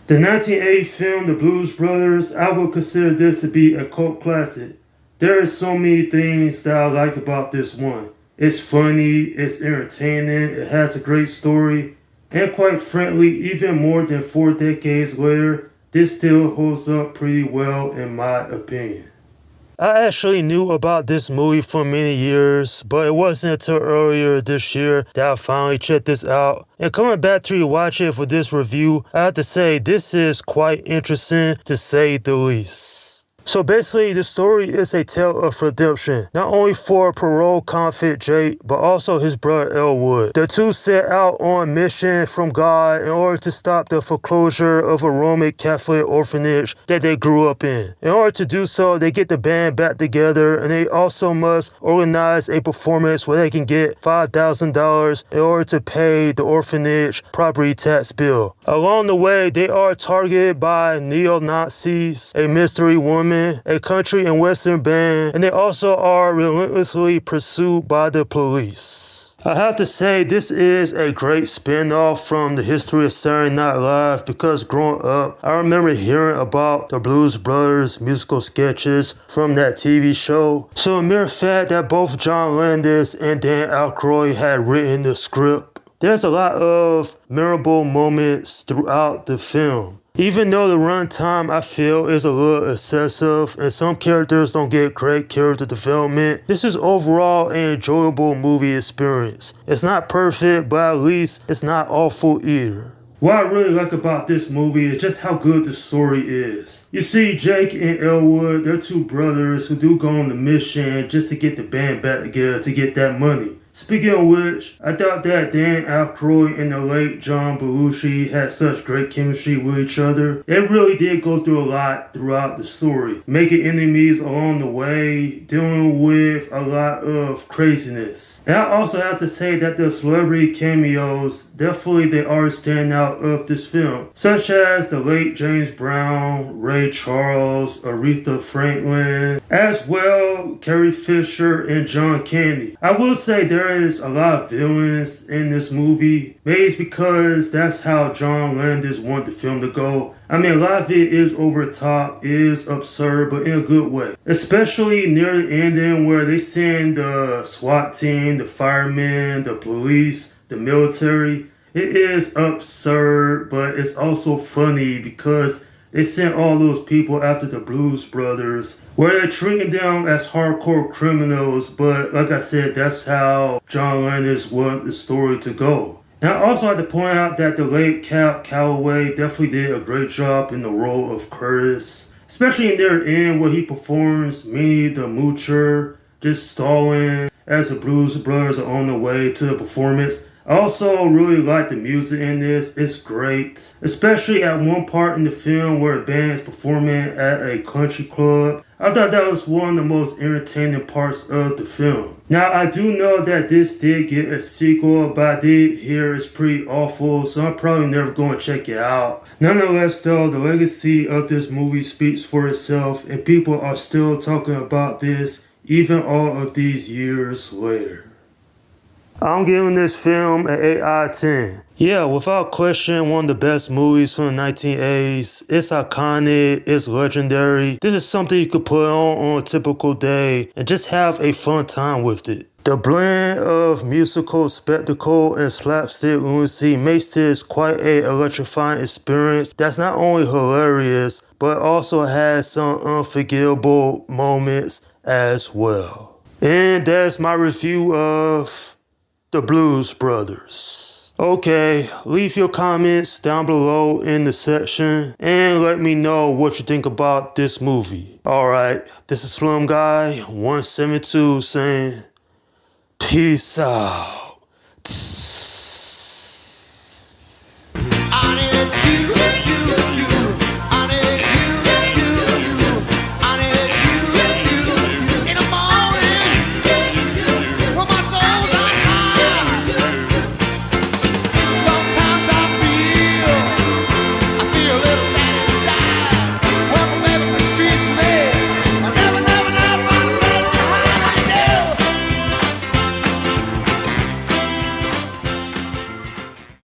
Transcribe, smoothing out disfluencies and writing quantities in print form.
The 1980 film The Blues Brothers, I would consider this to be a cult classic. There are so many things that I like about this one. It's funny, it's entertaining, it has a great story, and quite frankly, even more than 4 decades later, this still holds up pretty well in my opinion. I actually knew about this movie for many years, but it wasn't until earlier this year that I finally checked this out. And coming back to rewatch it for this review, I have to say this is quite interesting to say the least. So basically, the story is a tale of redemption, not only for parole convict Jake, but also his brother Elwood. The two set out on a mission from God in order to stop the foreclosure of a Roman Catholic orphanage that they grew up in. In order to do so, they get the band back together, and they also must organize a performance where they can get $5,000 in order to pay the orphanage property tax bill. Along the way, they are targeted by neo-Nazis, a mystery woman, a country and western band, and they also are relentlessly pursued by the police. I have to say this is a great spin-off from the history of Saturday Night Live because growing up, I remember hearing about the Blues Brothers musical sketches from that TV show. So the mere fact that both John Landis and Dan Aykroyd had written the script, there's a lot of memorable moments throughout the film. Even though the runtime I feel is a little excessive and some characters don't get great character development, this is overall an enjoyable movie experience. It's not perfect, but at least it's not awful either. What I really like about this movie is just how good the story is. You see, Jake and Elwood, they're two brothers who do go on the mission just to get the band back together to get that money. Speaking of which, I thought that Dan Aykroyd and the late John Belushi had such great chemistry with each other. They really did go through a lot throughout the story, making enemies along the way, dealing with a lot of craziness. And I also have to say that the celebrity cameos, definitely they are stand out of this film, such as the late James Brown, Ray Charles, Aretha Franklin, as well Carrie Fisher and John Candy. I will say there is a lot of villains in this movie. Maybe it's because that's how John Landis wanted the film to go. I mean, a lot of it is over the top, is absurd, but in a good way. Especially near the ending where they send the SWAT team, the firemen, the police, the military. It is absurd, but it's also funny because they sent all those people after the Blues Brothers, where they're treating them as hardcore criminals, but like I said, that's how John Landis wanted the story to go. Now, I also have to point out that the late Cab Calloway definitely did a great job in the role of Curtis, especially in their end where he performs Minnie the Moocher, just stalling as the Blues Brothers are on the way to the performance. I also really like the music in this. It's great. Especially at one part in the film where a band is performing at a country club. I thought that was one of the most entertaining parts of the film. Now, I do know that this did get a sequel, but I did hear it's pretty awful, so I'm probably never going to check it out. Nonetheless, though, the legacy of this movie speaks for itself, and people are still talking about this even all of these years later. I'm giving this film an 8 out of 10. Yeah, without question, one of the best movies from the 1980s. It's iconic, it's legendary. This is something you could put on a typical day and just have a fun time with it. The blend of musical spectacle and slapstick lunacy makes this quite a electrifying experience that's not only hilarious, but also has some unforgettable moments as well. And that's my review of The Blues Brothers. Okay, leave your comments down below in the section and let me know what you think about this movie. Alright, this is Slum Guy 172 saying peace out.